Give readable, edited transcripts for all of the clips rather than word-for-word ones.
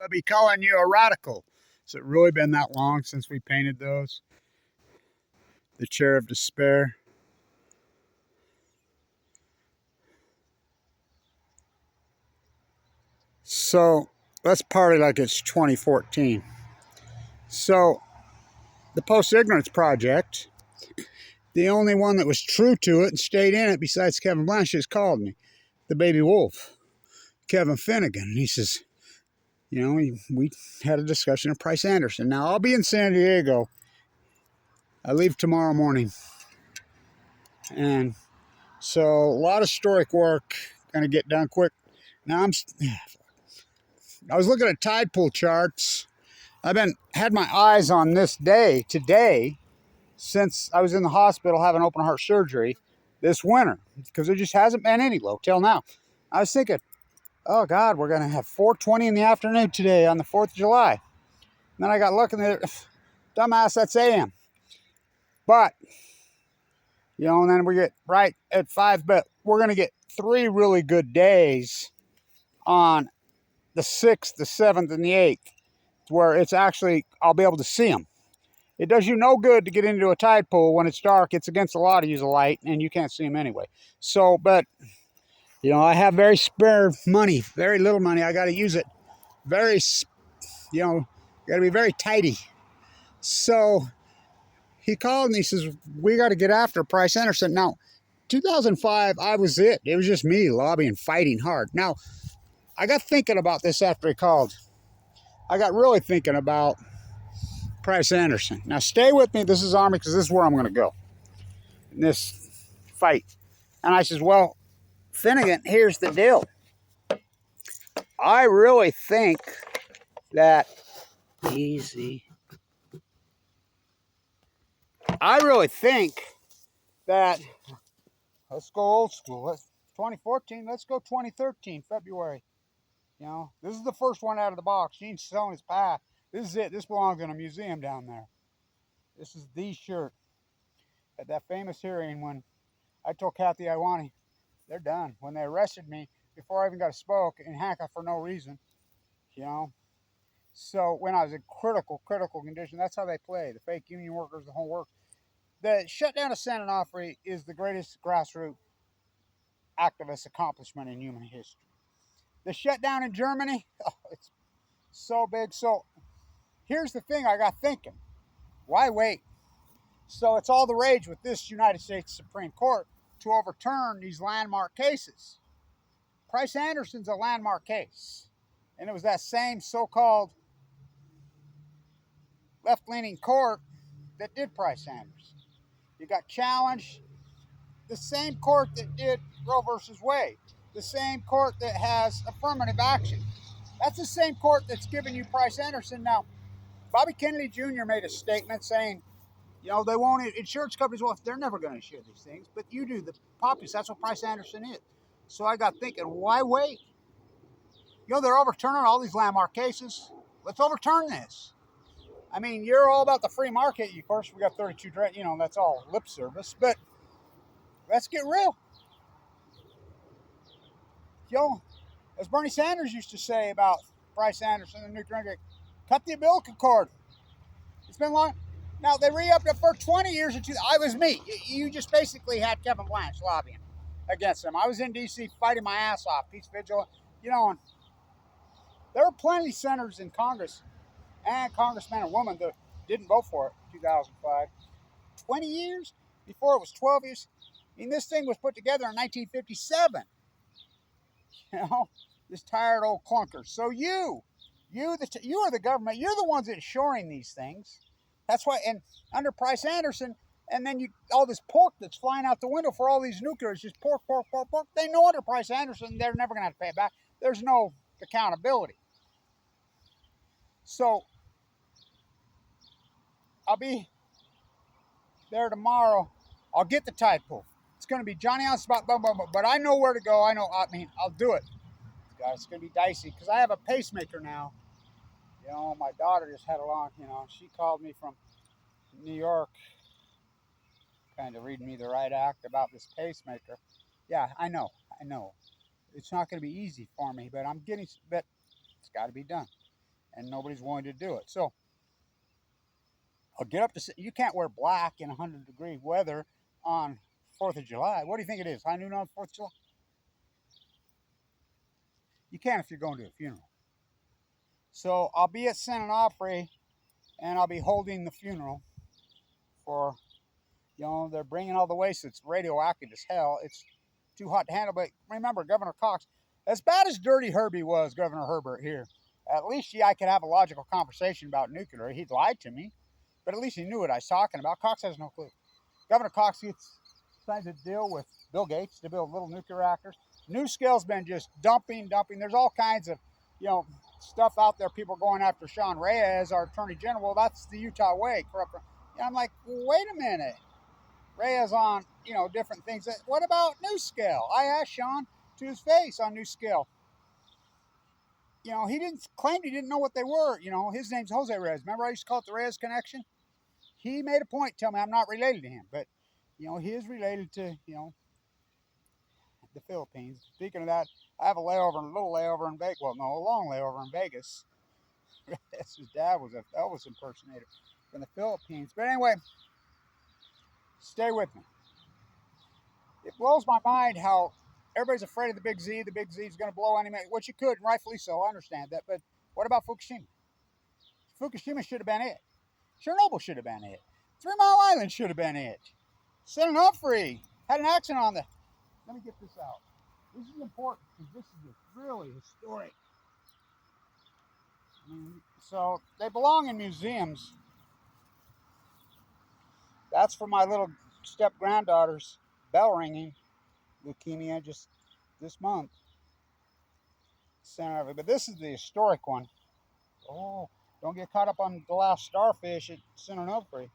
I'll be calling you a radical. Has it really been that long since we painted those? The Chair of Despair. So let's party like it's 2014. So the Post-Ignorance Project, the only one that was true to it and stayed in it besides Kevin Blanche has called me, the baby wolf, Kevin Finnegan. And he says, you know, we had a discussion of Price Anderson. Now, I'll be in San Diego. I leave tomorrow morning. And so a lot of historic work going to get done quick. Now, I was looking at tide pool charts. Had my eyes on this day today since I was in the hospital having open heart surgery this winter, because there just hasn't been any low till now. I was thinking, oh God, we're going to have 4:20 in the afternoon today on the 4th of July. And then I got looking at it, dumbass, that's AM. But, you know, and then we get right at 5, but we're going to get 3 really good days on the 6th, the 7th, and the 8th, where it's actually, I'll be able to see them. It does you no good to get into a tide pool when it's dark. It's against the law to use a light, and you can't see them anyway. So, but, you know, I have very spare money, very little money. I got to use it very, you know, got to be very tidy. So he called and he says, we got to get after Price Anderson. Now, 2005, I was it. It was just me lobbying, fighting hard. Now, I got thinking about this after he called. I got really thinking about Price Anderson. Now, stay with me. This is Army, because this is where I'm going to go in this fight. And I says, well, Finnegan, here's the deal. I really think that easy. I really think that let's go old school. Let's 2014. Let's go 2013 February. You know, this is the first one out of the box. Gene's selling his pie. This is it. This belongs in a museum down there. This is the shirt at that famous hearing when I told Kathy Iwani, they're done. When they arrested me before I even got a smoke in handcuffs for no reason, you know. So when I was in critical condition, that's how they play. The fake union workers, the whole work. The shutdown of San Onofre is the greatest grassroots activist accomplishment in human history. The shutdown in Germany, oh, it's so big. So here's the thing I got thinking. Why wait? So it's all the rage with this United States Supreme Court to overturn these landmark cases. Price Anderson's a landmark case. And it was that same so-called left-leaning court that did Price Anderson. You got challenged. The same court that did Roe versus Wade. The same court that has affirmative action. That's the same court that's giving you Price Anderson. Now, Bobby Kennedy Jr. made a statement saying, you know, they won't, insurance companies, well, they're never going to insure these things, but you do, the populace. That's what Price Anderson is. So I got thinking, why wait? You know, they're overturning all these landmark cases. Let's overturn this. I mean, you're all about the free market. Of course, we got 32, you know, that's all lip service, but let's get real. You know, as Bernie Sanders used to say about Price Anderson and nuclear energy, cut the umbilical cord. It's been long. Now, they re-upped it for 20 years. I was me. You just basically had Kevin Blanche lobbying against them. I was in D.C. fighting my ass off, peace vigil. You know, and there were plenty of senators in Congress and congressmen and women that didn't vote for it in 2005. 20 years before it was 12 years. I mean, this thing was put together in 1957. You know, this tired old clunkers. So you are the government. You're the ones insuring these things. That's why, and under Price Anderson, and then all this pork that's flying out the window for all these nuclears, just pork. They know under Price Anderson, they're never going to have to pay it back. There's no accountability. So I'll be there tomorrow. I'll get the tide pool. It's going to be Johnny on the spot, but I know where to go. I'll do it. Guys, it's going to be dicey because I have a pacemaker now. You know, my daughter just had along, you know, she called me from New York, kind of reading me the right act about this pacemaker. Yeah, I know. It's not going to be easy for me, but it's got to be done. and nobody's willing to do it. So I'll get up to, you can't wear black in 100-degree weather on 4th of July. What do you think it is? High noon on 4th of July? You can if you're going to a funeral. So I'll be at San Onofre, and I'll be holding the funeral for, they're bringing all the waste. It's radioactive as hell. It's too hot to handle. But remember, Governor Cox, as bad as Dirty Herbie was, Governor Herbert here, at least I could have a logical conversation about nuclear. He'd lied to me, but at least he knew what I was talking about. Cox has no clue. Governor Cox gets signed a deal with Bill Gates to build little nuclear reactors. NuScale's been just dumping. There's all kinds of, stuff out there. People going after Sean Reyes, our Attorney General. Well, that's the Utah way. Corrupt. And I'm like, wait a minute. Reyes on, different things. What about NuScale? I asked Sean to his face on NuScale. He didn't claim he didn't know what they were. His name's Jose Reyes. Remember I used to call it the Reyes connection? He made a point, tell me I'm not related to him, but he is related to, the Philippines. Speaking of that, I have a little layover in Vegas. Well, no, a long layover in Vegas. His dad was a Elvis impersonator from the Philippines. But anyway, stay with me. It blows my mind how everybody's afraid of the Big Z. The Big Z is going to blow any minute, which it could, and rightfully so. I understand that. But what about Fukushima? Fukushima should have been it. Chernobyl should have been it. 3 Mile Island should have been it. San Onofre had an accident on the. Let me get this out. This is important because this is really historic. So they belong in museums. That's for my little step granddaughter's bell ringing. Leukemia just this month. But this is the historic one. Oh, don't get caught up on the last starfish at San Onofre.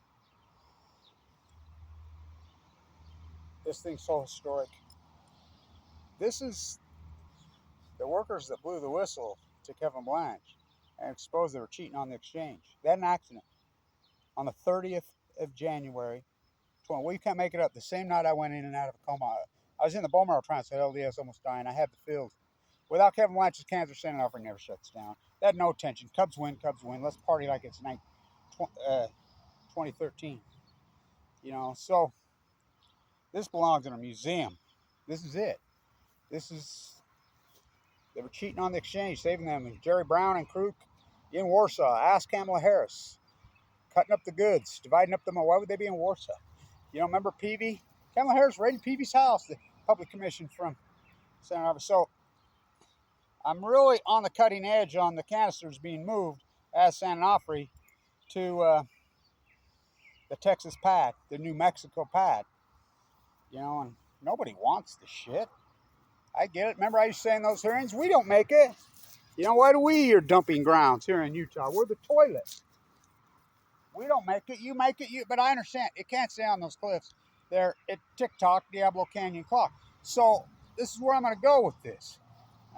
This thing's so historic. This is the workers that blew the whistle to Kevin Blanche and exposed they were cheating on the exchange. They had an accident on the 30th of January. Well, you can't make it up. The same night I went in and out of a coma. I was in the bone marrow transplant, LDS, almost dying. I had the field. Without Kevin Blanche's cancer, San Onofre never shuts down. They had no tension. Cubs win, Cubs win. Let's party like it's 2013. So this belongs in a museum. This is it. They were cheating on the exchange, saving them. Jerry Brown and Kruk in Warsaw. Ask Kamala Harris. Cutting up the goods, dividing up the money. Why would they be in Warsaw? Remember Peavy? Kamala Harris raided Peavy's house, the public commission from San Onofre. So I'm really on the cutting edge on the canisters being moved as San Onofre to the Texas pad, the New Mexico pad. And nobody wants the shit. I get it. Remember I used to say in those hearings, we don't make it. Why do we your dumping grounds here in Utah? We're the toilet. We don't make it. You make it. But I understand. It can't stay on those cliffs. They're at TikTok, Diablo Canyon Clock. So this is where I'm going to go with this.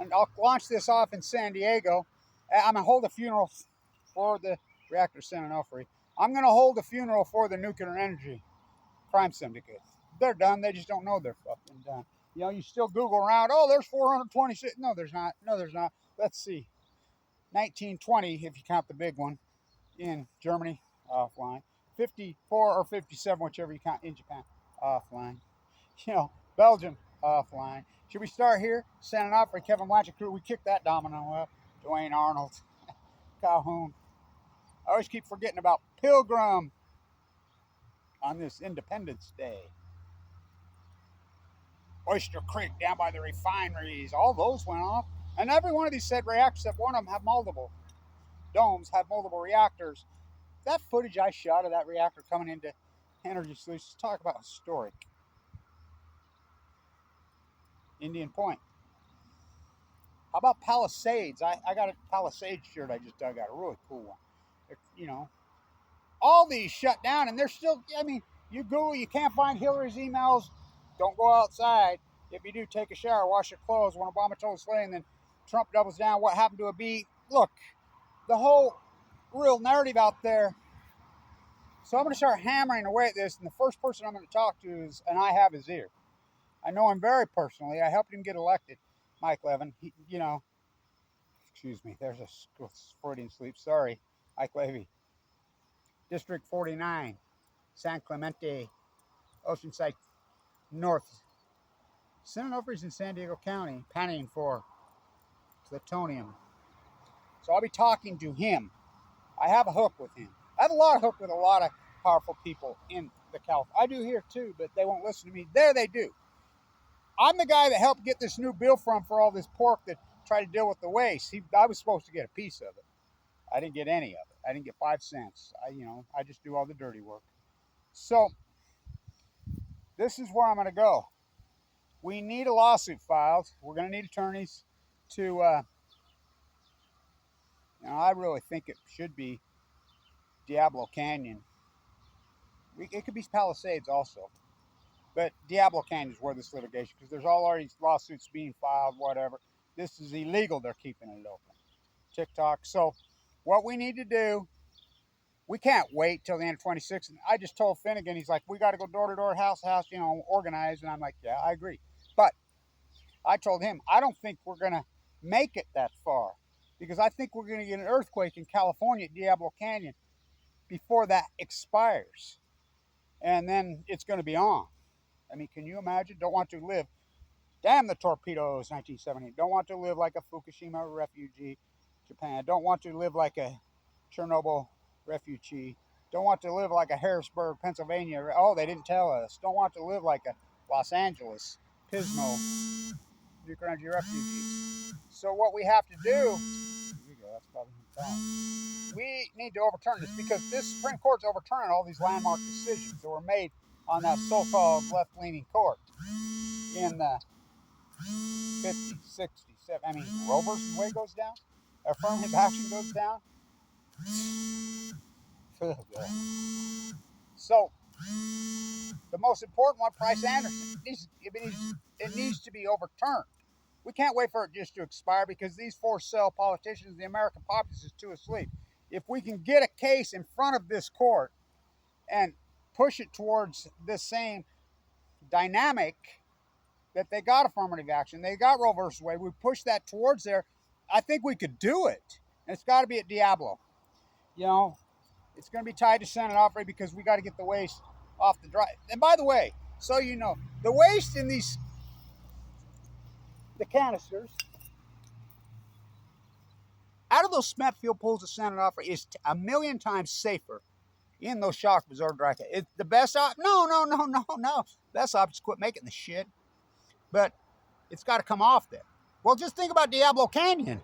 And I'll launch this off in San Diego. I'm going to hold a funeral for the reactor San Onofre. I'm going to hold a funeral for the nuclear energy crime syndicate. They're done. They just don't know they're fucking done. You still Google around. Oh, there's 426. No, there's not. No, there's not. Let's see. 1920, if you count the big one, in Germany, offline. 54 or 57, whichever you count, in Japan, offline. Belgium, offline. Should we start here? San Onofre, Kevin Blanche crew. We kicked that domino up. Dwayne Arnold, Calhoun. I always keep forgetting about Pilgrim on this Independence Day. Oyster Creek down by the refineries. All those went off. And every one of these said reactors, except one of them, have multiple domes, have multiple reactors. That footage I shot of that reactor coming into Energy Solutions, talk about historic. Indian Point. How about Palisades? I got a Palisades shirt I just dug out, a really cool one. All these shut down, and they're still, you Google, you can't find Hillary's emails. Don't go outside. If you do, take a shower, wash your clothes. When Obama told Slay, and then Trump doubles down, what happened to a bee? Look, the whole real narrative out there. So I'm going to start hammering away at this, and the first person I'm going to talk to is, and I have his ear. I know him very personally. I helped him get elected, Mike Levin. excuse me, there's a Freudian sleep, sorry, Ike Levy. District 49, San Clemente, Oceanside North. San Onofre's in San Diego County, panning for plutonium. So I'll be talking to him. I have a hook with him. I have a lot of hook with a lot of powerful people in the California. I do here too, but they won't listen to me. There they do. I'm the guy that helped get this new bill for all this pork that tried to deal with the waste. I was supposed to get a piece of it. I didn't get any of it. I didn't get 5 cents. I just do all the dirty work. So this is where I'm going to go. We need a lawsuit filed. We're going to need attorneys to, I really think it should be Diablo Canyon. It could be Palisades also. But Diablo Canyon is where this litigation, because there's already lawsuits being filed, whatever. This is illegal. They're keeping it open. TikTok. So what we need to do, we can't wait till the end of 26. And I just told Finnegan, he's like, we got to go door to door, house to house, organize. And I'm like, yeah, I agree. But I told him, I don't think we're going to make it that far, because I think we're going to get an earthquake in California at Diablo Canyon before that expires. And then it's going to be on. I mean, can you imagine? Don't want to live. Damn the torpedoes, 1978. Don't want to live like a Fukushima refugee, Japan. Don't want to live like a Chernobyl refugee. Don't want to live like a Harrisburg, Pennsylvania. Oh, they didn't tell us. Don't want to live like a Los Angeles, Pismo, nuclear energy refugees. So what we have to do, here you go, that's probably we need to overturn this, because this Supreme Court's overturning all these landmark decisions that were made on that so-called left-leaning court in the 50s, 60s, 70s. I mean, Roe versus Wade goes down. Affirmative action goes down. So, the most important one, Price Anderson, it needs to be overturned. We can't wait for it just to expire, because these for-sale politicians, the American populace, is too asleep. If we can get a case in front of this court and push it towards the same dynamic that they got affirmative action, they got Roe versus Wade, we push that towards there, I think we could do it. And it's got to be at Diablo. It's going to be tied to San Onofre, because we got to get the waste off the drive. And by the way, so you know, the waste in the canisters, out of those cement fuel pools at San Onofre, is a million times safer in those shock absorber dry. It's the best option. No. Best option is quit making the shit. But it's got to come off there. Well, just think about Diablo Canyon.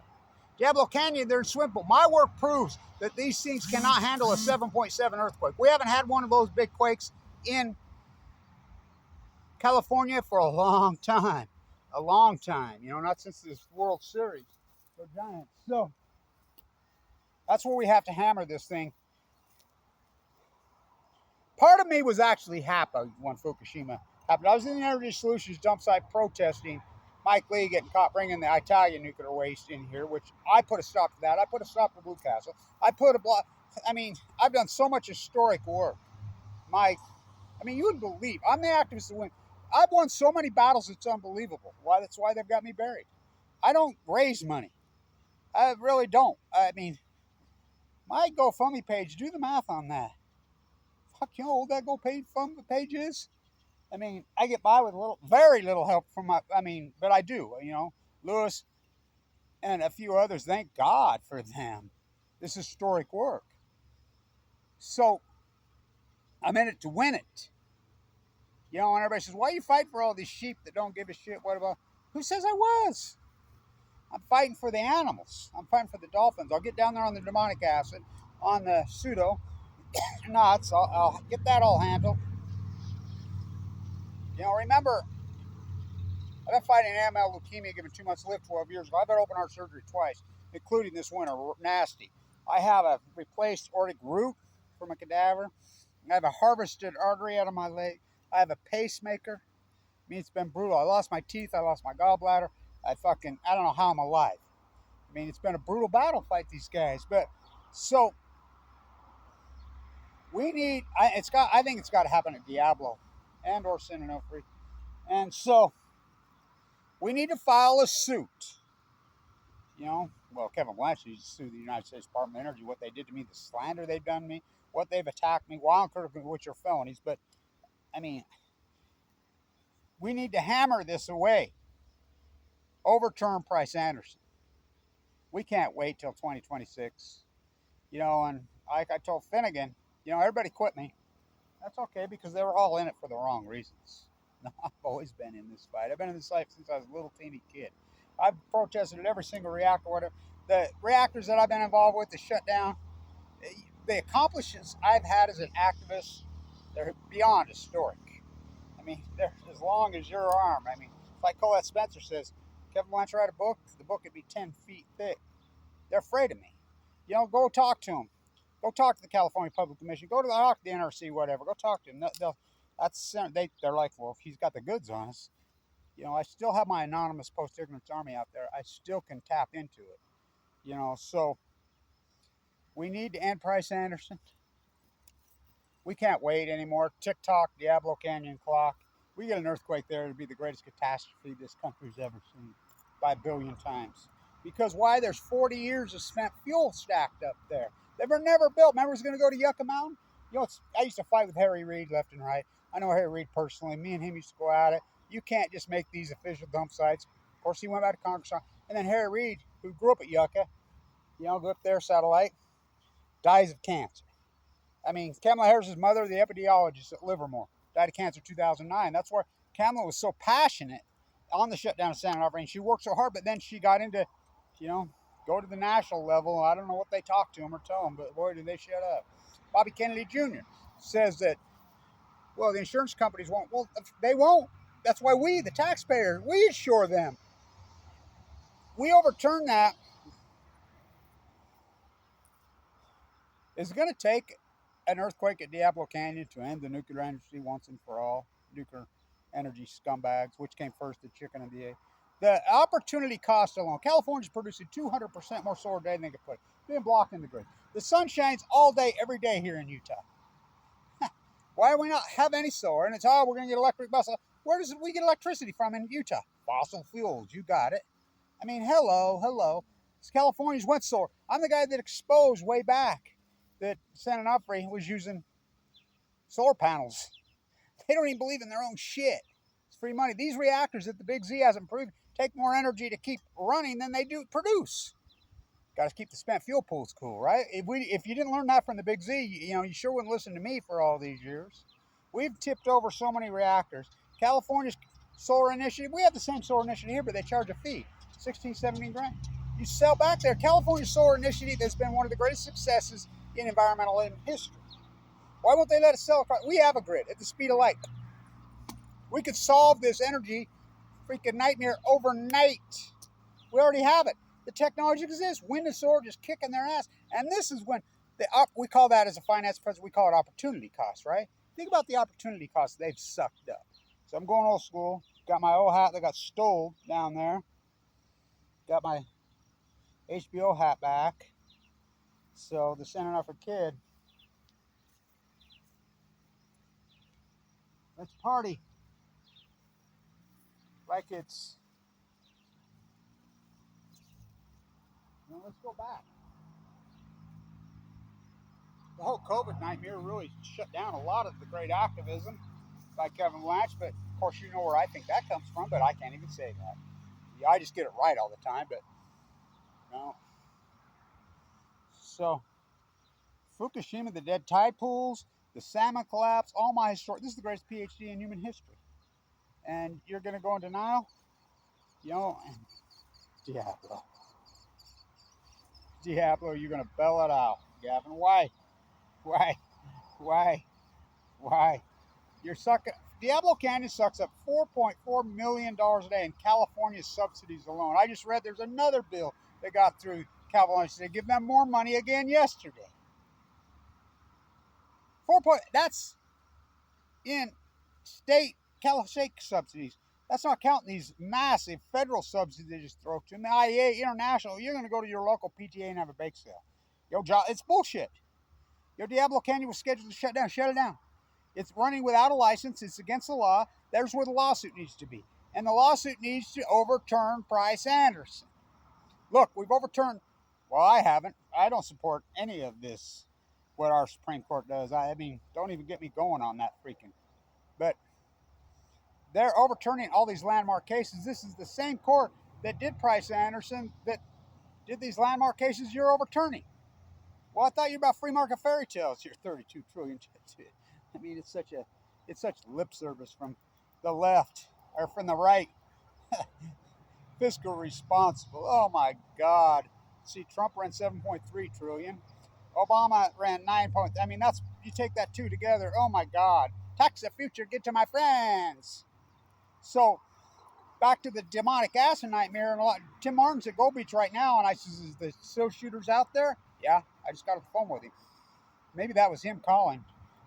Diablo Canyon, they're in Swimpool. My work proves that these things cannot handle a 7.7 earthquake. We haven't had one of those big quakes in California for a long time. A long time. Not since this World Series. So Giants. So that's where we have to hammer this thing. Part of me was actually happy when Fukushima happened. I was in the Energy Solutions dump site protesting Mike Lee getting caught bringing the Italian nuclear waste in here, which I put a stop to that. I put a stop to Blue Castle. I've done so much historic work. You wouldn't believe. I'm the activist that win. I've won so many battles, it's unbelievable. That's why they've got me buried. I don't raise money. I really don't. My GoFundMe page, do the math on that. Fuck, you know how old that GoFundMe page is? I get by with very little help from but I do, Lewis and a few others, thank God for them. This is historic work. So, I'm in it to win it. And everybody says, why are you fighting for all these sheep that don't give a shit? What about, who says I was? I'm fighting for the animals. I'm fighting for the dolphins. I'll get down there on the demonic acid, on the pseudo nuts. I'll get that all handled. Remember, I've been fighting AML leukemia, given 2 months to live 12 years ago. I've had open heart surgery twice, including this winter, nasty. I have a replaced aortic root from a cadaver. I have a harvested artery out of my leg. I have a pacemaker. It's been brutal. I lost my teeth. I lost my gallbladder. I don't know how I'm alive. It's been a brutal battle to fight these guys. But, so, we need, I think it's got to happen at Diablo and or San Onofre. And so, we need to file a suit. You know, well, Kevin Blanchard needs to sue the United States Department of Energy, what they did to me, the slander they've done to me, what they've attacked me, while I'm critical, which are felonies. But, I mean, we need to hammer this away. Overturn Price Anderson. We can't wait till 2026. You know, and like I told Finnegan, you know, everybody quit me. That's okay because they were all in it for the wrong reasons. No, I've always been in this fight. I've been in this fight since I was a little teeny kid. I've protested at every single reactor, whatever. The reactors that I've been involved with to shut down, the accomplishments I've had as an activist, they're beyond historic. I mean, they're as long as your arm. I mean, like Colette Spencer says, Kevin Blanchard write a book, the book would be 10 feet thick. They're afraid of me. You know, go talk to them. Go talk to the California Public Commission. Go to the NRC, whatever. Go talk to them. They're like, well, if he's got the goods on us, you know, I still have my anonymous post-ignorance army out there. I still can tap into it. You know, so we need to end Price Anderson. We can't wait anymore. TikTok, Diablo Canyon clock. We get an earthquake there, it'd be the greatest catastrophe this country's ever seen by a billion times. Because why? There's 40 years of spent fuel stacked up there. They were never built. Remember, it was going to go to Yucca Mountain? You know, I used to fight with Harry Reid left and right. I know Harry Reid personally. Me and him used to go at it. You can't just make these official dump sites. Of course, he went back to Congress. And then Harry Reid, who grew up at Yucca, you know, grew up there, satellite, dies of cancer. I mean, Kamala Harris's mother, the epidemiologist at Livermore, died of cancer in 2009. That's where Kamala was so passionate on the shutdown of San Rafael. She worked so hard, but then she got into, you know, go to the national level. I don't know what they talk to him or tell him, but boy, did they shut up. Bobby Kennedy Jr. says that, well, the insurance companies won't. Well, they won't. That's why we, the taxpayers, we insure them. We overturn that. Is it going to take an earthquake at Diablo Canyon to end the nuclear industry once and for all? Nuclear energy scumbags. Which came first, the chicken and the egg? The opportunity cost alone. California's producing 200% more solar today than they could put. Being blocking the grid. The sun shines all day, every day here in Utah. Why do we not have any solar? And it's, oh, we're going to get electric bus. Where does we get electricity from in Utah? Fossil fuels. You got it. I mean, hello. It's California's went solar. I'm the guy that exposed way back that San Onofre was using solar panels. They don't even believe in their own shit. It's free money. These reactors that the Big Z hasn't proved take more energy to keep running than they do produce. Got to keep the spent fuel pools cool, right? If you didn't learn that from the Big Z, you know, you sure wouldn't listen to me for all these years. We've tipped over so many reactors. California's solar initiative, we have the same solar initiative here, but they charge a fee, 16, 17 grand. You sell back there. California's solar initiative has been one of the greatest successes in environmental history. Why won't they let us sell across? We have a grid at the speed of light. We could solve this energy freaking nightmare overnight. We already have it. The technology exists. Wind and solar just kicking their ass. And this is when we call that, as a finance president, we call it opportunity cost, right? Think about the opportunity cost they've sucked up. So I'm going old school. Got my old hat that got stole down there. Got my HBO hat back. So the Santa Ana kid, let's party like it's, you know, let's go back. The whole COVID nightmare really shut down a lot of the great activism by Kevin Blanch, but of course you know where I think that comes from, but I can't even say that. Yeah, I just get it right all the time, but you know. So Fukushima, the dead tide pools, the salmon collapse, all my historic, this is the greatest PhD in human history. And you're gonna go in denial? You know, Diablo, you're gonna bell it out, Gavin. Why? Why? You're sucking. Diablo Canyon sucks up $4.4 million a day in California subsidies alone. I just read there's another bill that got through California. They give them more money again yesterday. That's in state subsidies. That's not counting these massive federal subsidies they just throw to them. The IEA, international, you're going to go to your local PTA and have a bake sale. It's bullshit. Diablo Canyon was scheduled to shut down. Shut it down. It's running without a license. It's against the law. There's where the lawsuit needs to be. And the lawsuit needs to overturn Price Anderson. Look, we've overturned. Well, I haven't. I don't support any of this, what our Supreme Court does. I mean, don't even get me going on that freaking. But they're overturning all these landmark cases. This is the same court that did Price Anderson that did these landmark cases you're overturning. Well, I thought you were about free market fairy tales. You're 32 trillion. I mean, it's such lip service from the left or from the right. Fiscal responsible. Oh my God. See, Trump ran 7.3 trillion. Obama ran 9. I mean, that's you take that two together. Oh my God. Tax the future. Get to my friends. So back to the demonic acid nightmare. And Tim Martin's at Gold Beach right now, and I says, "Is the still shooters out there?" Yeah, I just got off the phone with him. Maybe that was him calling.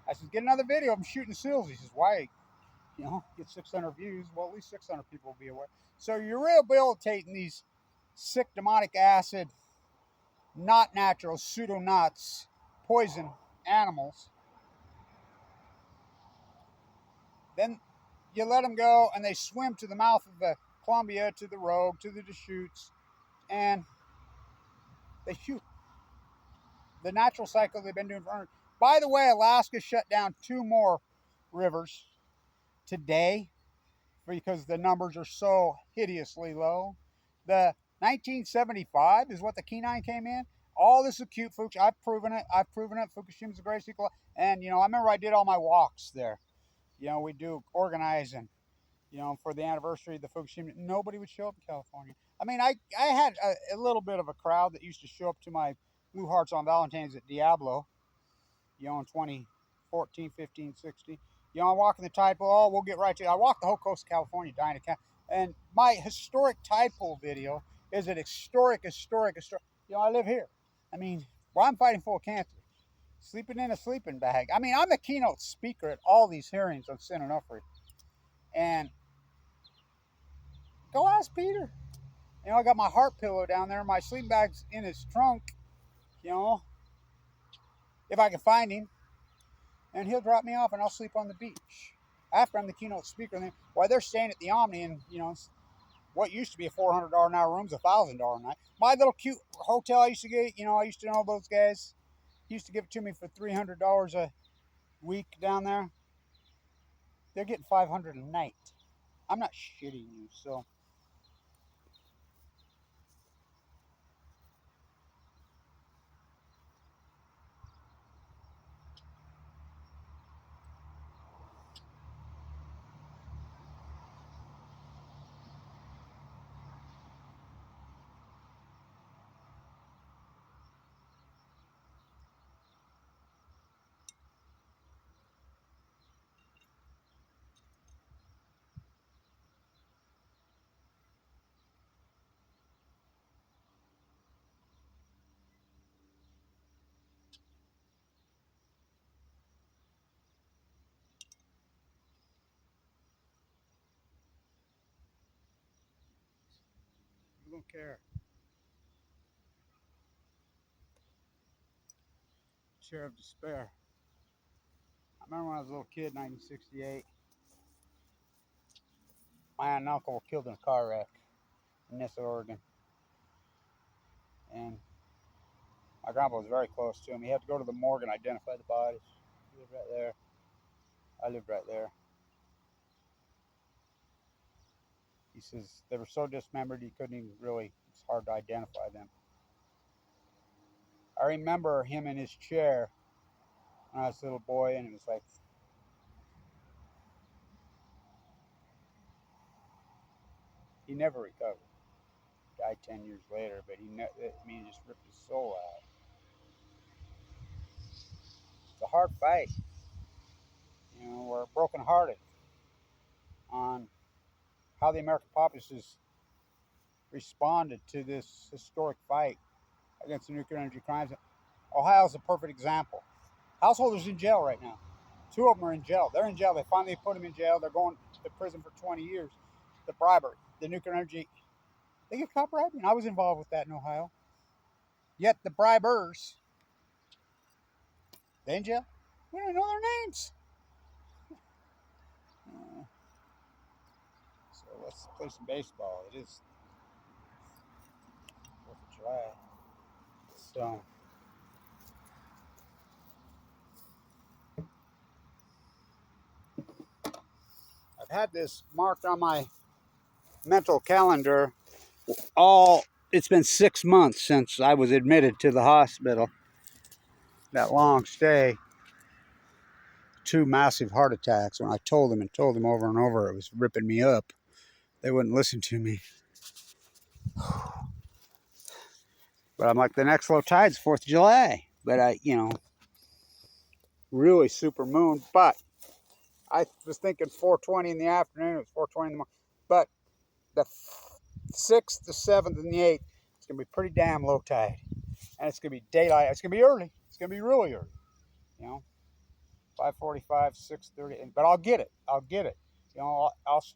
I said, "Get another video of him shooting seals." He says, "Why? You know, get 600 views. Well, at least 600 people will be aware." So you're rehabilitating these sick demonic acid, not natural, pseudo nuts, poison animals. Then you let them go, and they swim to the mouth of the Columbia, to the Rogue, to the Deschutes, and they shoot. The natural cycle they've been doing for. By the way, Alaska shut down 2 more rivers today because the numbers are so hideously low. The 1975 is what the Kenine came in. All this acute Fukushima. I've proven it. Fukushima's the greatest equal. And I remember I did all my walks there. We do organizing. For the anniversary of the Fukushima. Nobody would show up in California. I mean, I had a little bit of a crowd that used to show up to my Blue Hearts on Valentine's at Diablo. In 2014, 15, 16. I'm walking the tide pool. Oh, we'll get right to it. I walked the whole coast of California, dying to count. And my historic tide pool video is an historic. I live here. I mean, well, I'm fighting full of cancer. Sleeping in a sleeping bag. I mean, I'm the keynote speaker at all these hearings on Sin Onofre. And go ask Peter. I got my heart pillow down there. My sleeping bag's in his trunk. If I can find him. And he'll drop me off and I'll sleep on the beach. After I'm the keynote speaker, and then while they're staying at the Omni, and what used to be a $400 an hour room's $1,000 a night. My little cute hotel I used to get, I used to know those guys. He used to give it to me for $300 a week down there. They're getting $500 a night. I'm not shitting you, so. You don't care. Chair of despair. I remember when I was a little kid, 1968. My aunt and uncle were killed in a car wreck in Nissa, Oregon. And my grandpa was very close to him. He had to go to the morgue and identify the bodies. He lived right there. I lived right there. He says they were so dismembered he couldn't even really, it's hard to identify them. I remember him in his chair when I was a little boy, and it was like, he never recovered. Died 10 years later, but he just ripped his soul out. It's a hard fight. We're brokenhearted on how the American populace has responded to this historic fight against the nuclear energy crimes. Ohio's a perfect example. Householders in jail right now. 2 of them are in jail. They're in jail. They finally put them in jail. They're going to prison for 20 years. The bribery, the nuclear energy, they get caught bribing. I was involved with that in Ohio. Yet the bribers, they in jail. We don't know their names. So let's play some baseball. It is July. So I've had this marked on my mental calendar it's been 6 months since I was admitted to the hospital. That long stay. 2 massive heart attacks. When I told them over and over, it was ripping me up. They wouldn't listen to me. But I'm like, the next low tide's 4th of July. But really super moon. But I was thinking 4:20 in the afternoon. It was 4:20 in the morning. But the 6th, the 7th, and the 8th, it's going to be pretty damn low tide. And it's going to be daylight. It's going to be early. It's going to be really early. 5:45, 6:30. But I'll get it. I'll get it. I'll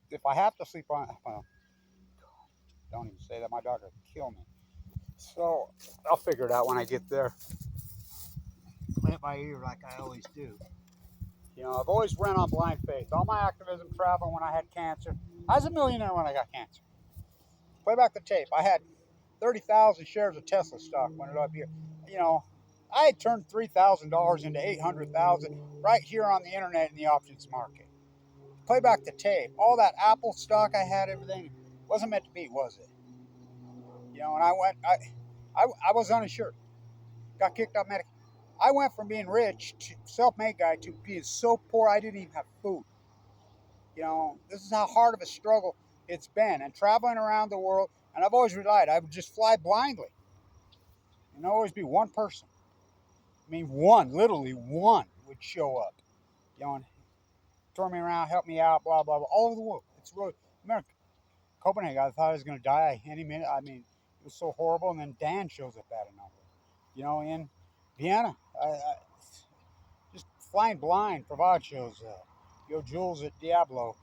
if I have to sleep on. Well, don't even say that. My dog will kill me. So I'll figure it out when I get there. Play it by ear like I always do. I've always ran on blind faith. All my activism, travel when I had cancer. I was a millionaire when I got cancer. Play back the tape. I had 30,000 shares of Tesla stock when it up here. I had turned $3,000 into 800,000 right here on the internet in the options market. Play back the tape. All that Apple stock I had, everything wasn't meant to be, was it? And I was uninsured. Got kicked off Medicare. I went from being rich, to self-made guy, to being so poor I didn't even have food. This is how hard of a struggle it's been. And traveling around the world, and I've always relied, I would just fly blindly. And always be one person. I mean, literally one would show up. And turn me around, help me out, blah, blah, blah, all over the world. It's really America. Copenhagen, I thought I was going to die any minute. I mean, it was so horrible. And then Dan shows up out of nowhere. In Vienna, I just flying blind. Pravad shows up. Jules at Diablo.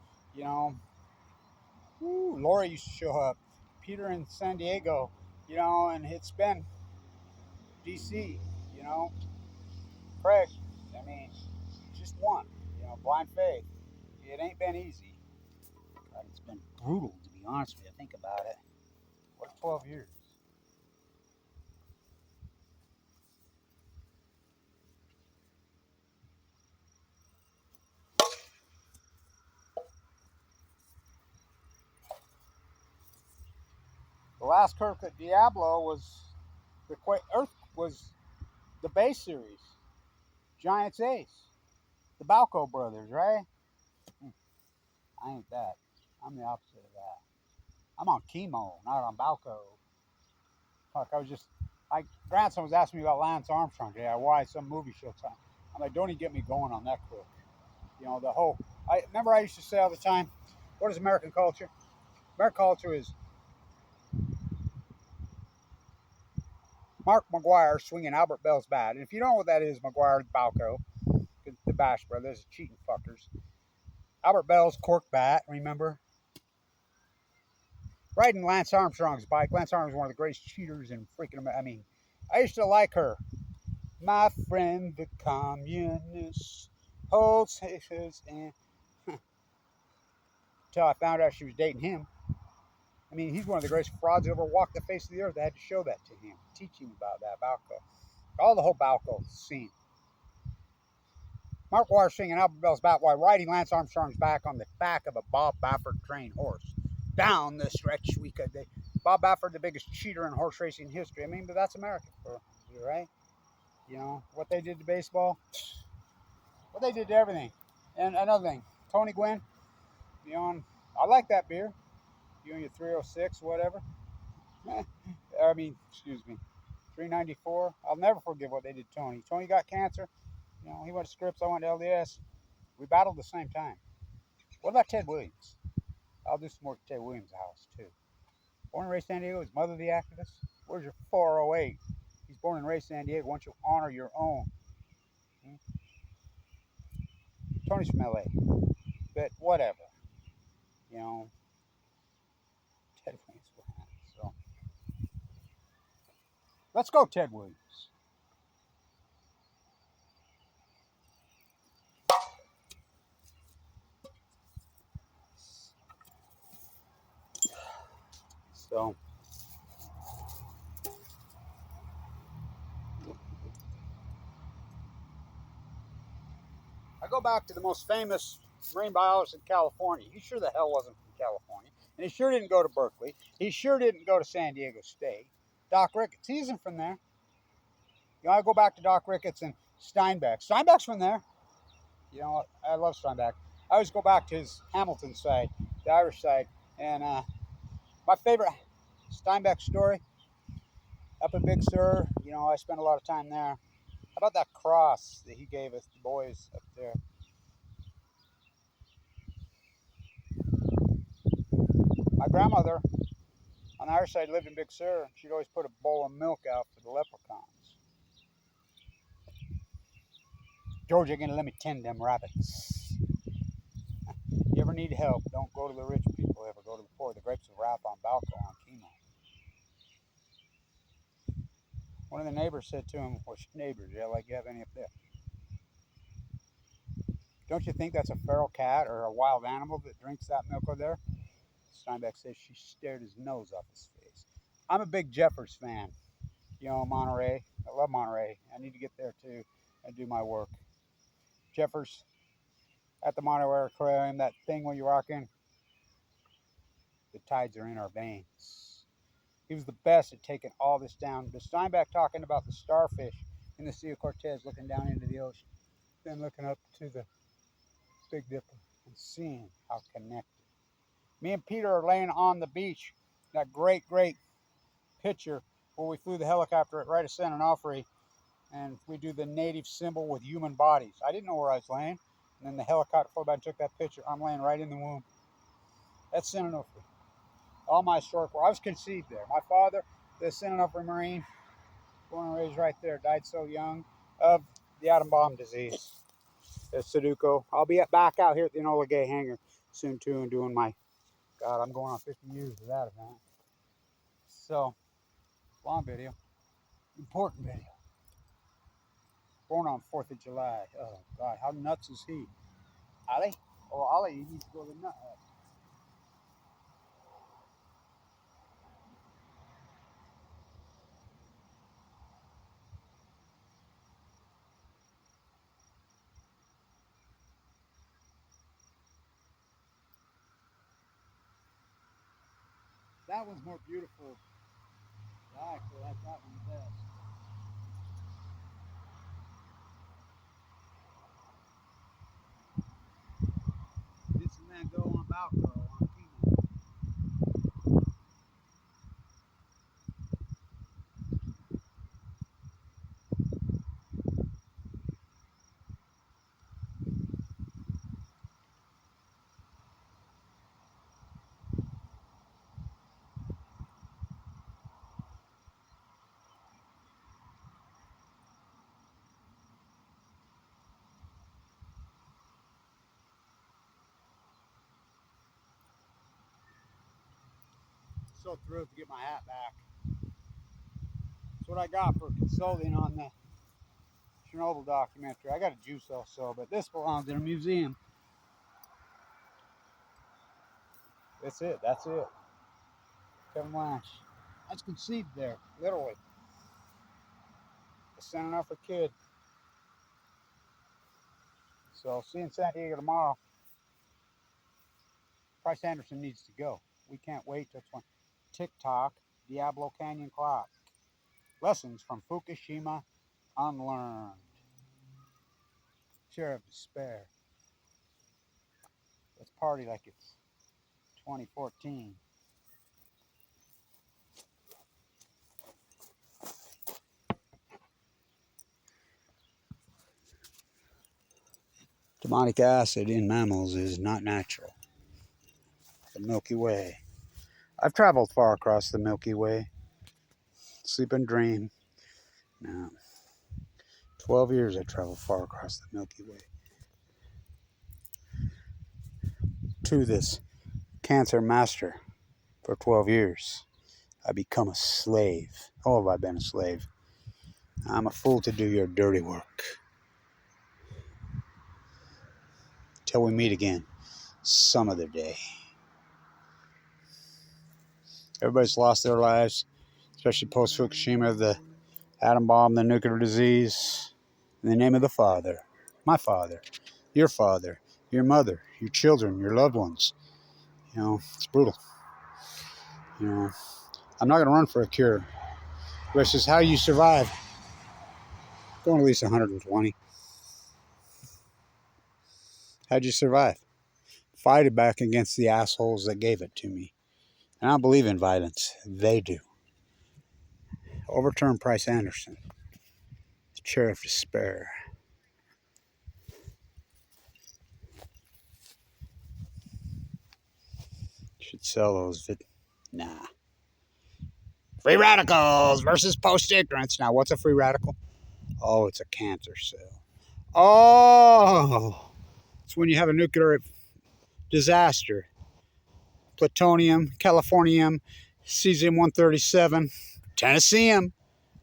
Laura used to show up. Peter in San Diego. And it's been DC. Craig. I mean, just one. Blind faith. It ain't been easy. God, it's been brutal, to be honest with you. Think about it. What 12 years? The last Kirk at Diablo was the base series. Giants Ace. The Balco brothers, right? I ain't that. I'm the opposite of that. I'm on chemo, not on Balco. Fuck, my grandson was asking me about Lance Armstrong. Yeah, why some movie show time. I'm like, don't even get me going on that quick. I used to say all the time, what is American culture? American culture is Mark McGuire swinging Albert Bell's bat. And if you don't know what that is, McGuire, Balco, the Bash brothers, cheating fuckers. Albert Bell's cork bat, remember? Riding Lance Armstrong's bike. Lance Armstrong was one of the greatest cheaters in freaking America. I mean, I used to like her. My friend, the communist, holds his and until I found out she was dating him. I mean, he's one of the greatest frauds that ever walked the face of the earth. I had to show that to him, teach him about that Balco. All the whole Balco scene. Mark Wire singing Albert Bell's bat while riding Lance Armstrong's back on the back of a Bob Baffert trained horse. Down the stretch we could. Bob Baffert, the biggest cheater in horse racing history. I mean, but that's America, right? What they did to baseball, what they did to everything. And another thing, Tony Gwynn, I like that beer. You and your 306, whatever. Excuse me, 394. I'll never forget what they did to Tony. Tony got cancer. He went to Scripps, I went to LDS. We battled at the same time. What about Ted Williams? I'll do some more at Ted Williams' house, too. Born and raised San Diego, his mother the activist. Where's your 408? He's born and raised San Diego. Why don't you honor your own? Tony's from LA. But whatever. Ted Williams. So let's go, Ted Williams. So I go back to the most famous marine biologist in California. He sure the hell wasn't from California. And he sure didn't go to Berkeley. He sure didn't go to San Diego State. Doc Ricketts, he isn't from there. You know, I go back to Doc Ricketts and Steinbeck. Steinbeck's from there. You know, I love Steinbeck. I always go back to his Hamilton side, the Irish side. And my favorite Steinbeck story, up in Big Sur, you know, I spent a lot of time there. How about that cross that he gave us, the boys up there? My grandmother on the Irish side lived in Big Sur. She'd always put a bowl of milk out for the leprechauns. George, you're gonna let me tend them rabbits. You ever need help, don't go to the rich people, ever go to the poor. The grapes of wrath on Balco on chemo. One of the neighbors said to him, what's your neighbors? Yeah, like you have any up there? Don't you think that's a feral cat or a wild animal that drinks that milk over there? Steinbeck says she stared his nose off his face. I'm a big Jeffers fan. You know, Monterey. I love Monterey. I need to get there too and do my work. Jeffers at the Monterey Aquarium, that thing when you walk in, the tides are in our veins. He was the best at taking all this down. The Steinbeck talking about the starfish in the Sea of Cortez looking down into the ocean, then looking up to the Big Dipper and seeing how connected. Me and Peter are laying on the beach. That great picture where we flew the helicopter at right of San Onofre, and we do the native symbol with human bodies. I didn't know where I was laying, and then the helicopter flew by and took that picture. I'm laying right in the womb. That's San Onofre. All my historic work. I was conceived there. My father, the San Onofre Marine, born and raised right there, died so young of the atom bomb disease. At Sudoku. I'll be back out here at the Enola Gay hangar soon too, and doing my, God, I'm going on 50 years of that event. So, long video, important video. Born on 4th of July. Oh God, how nuts is he? Ali? Oh, Ali, he needs to go to the nut hut. That one's more beautiful. I actually like that one the best. Did some man go on Balco on chemo. So thrilled to get my hat back. That's what I got for consulting on the Chernobyl documentary. I got a juice also, but this belongs in a museum. That's it. That's it. Kevin Lash. I was conceived there, literally. It's sending out for kid. So I'll see you in San Diego tomorrow. Price Anderson needs to go. We can't wait till 20. TikTok, Diablo Canyon Clock. Lessons from Fukushima unlearned. Chair of despair. Let's party like it's 2014. Demonic acid in mammals is not natural. The Milky Way. I've traveled far across the Milky Way. Sleep and dream. Now, 12 years I traveled far across the Milky Way. To this cancer master for 12 years. I become a slave. Oh, have I been a slave? I'm a fool to do your dirty work. Till we meet again some other day. Everybody's lost their lives, especially post-Fukushima, the atom bomb, the nuclear disease. In the name of the Father, my Father, your father, your mother, your children, your loved ones. You know, it's brutal. You know, I'm not going to run for a cure. This is how you survive. Going at least 120. How'd you survive? Fight it back against the assholes that gave it to me. And I don't believe in violence. They do. Overturn Price Anderson, the chair of despair. Should sell those. Nah. Free radicals versus post-ignorance. Now, what's a free radical? Oh, it's a cancer cell. Oh, it's when you have a nuclear disaster. Plutonium, californium, cesium-137, tennesseum,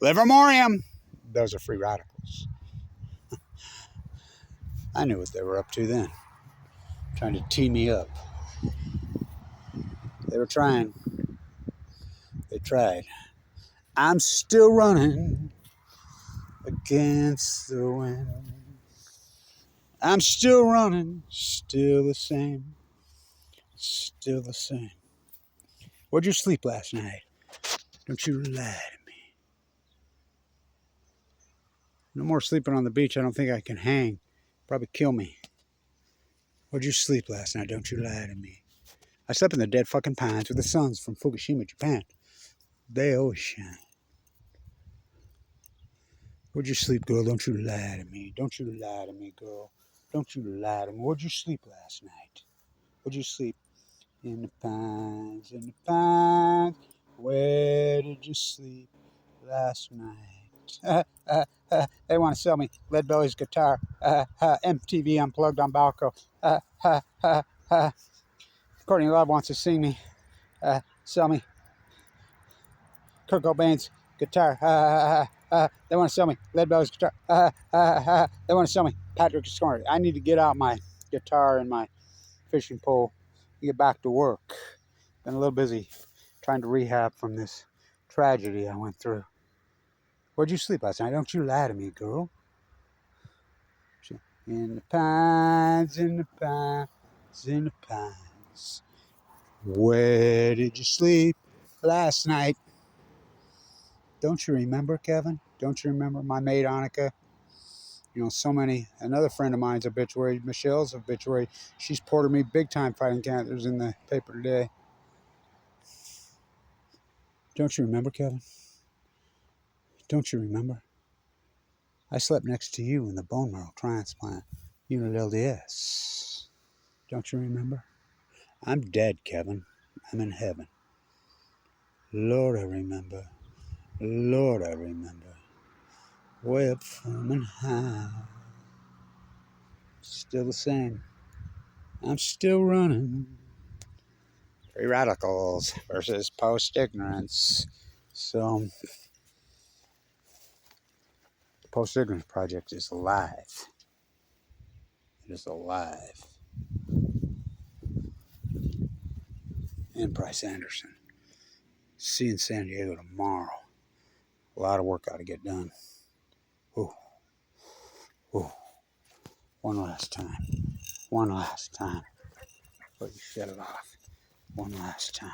livermorium. Those are free radicals. I knew what they were up to then. Trying to tee me up. They were trying. They tried. I'm still running against the wind. I'm still running, still the same. Still the same. Where'd you sleep last night? Don't you lie to me. No more sleeping on the beach. I don't think I can hang. Probably kill me. Where'd you sleep last night? Don't you lie to me. I slept in the dead fucking pines with the suns from Fukushima, Japan. They always shine. Where'd you sleep, girl? Don't you lie to me. Don't you lie to me, girl. Don't you lie to me. Where'd you sleep last night? Where'd you sleep? In the pines, in the pines. Where did you sleep last night? They want to sell me Leadbelly's guitar. MTV Unplugged on Balco. Courtney Love wants to sing me. Sell me Kurt Cobain's guitar. They want to sell me Leadbelly's guitar. They want to sell me Patrick Scorner. I need to get out my guitar and my fishing pole and get back to work. Been a little busy trying to rehab from this tragedy I went through. Where'd you sleep last night? Don't you lie to me, girl. In the pines, in the pines, in the pines. Where did you sleep last night? Don't you remember, Kevin? Don't you remember my maid, Annika? You know, so many. Another friend of mine's obituary, Michelle's obituary. She's ported me big time fighting cancers in the paper today. Don't you remember, Kevin? Don't you remember? I slept next to you in the bone marrow transplant, unit LDS. Don't you remember? I'm dead, Kevin. I'm in heaven. Lord, I remember. Lord, I remember. Way up from and high. Still the same. I'm still running. Free radicals versus post-ignorance. So, the Post-Ignorance Project is alive. It is alive. And Bryce Anderson. See you in San Diego tomorrow. A lot of work got to get done. Ooh. Ooh. One last time. One last time. But you shut it off. One last time.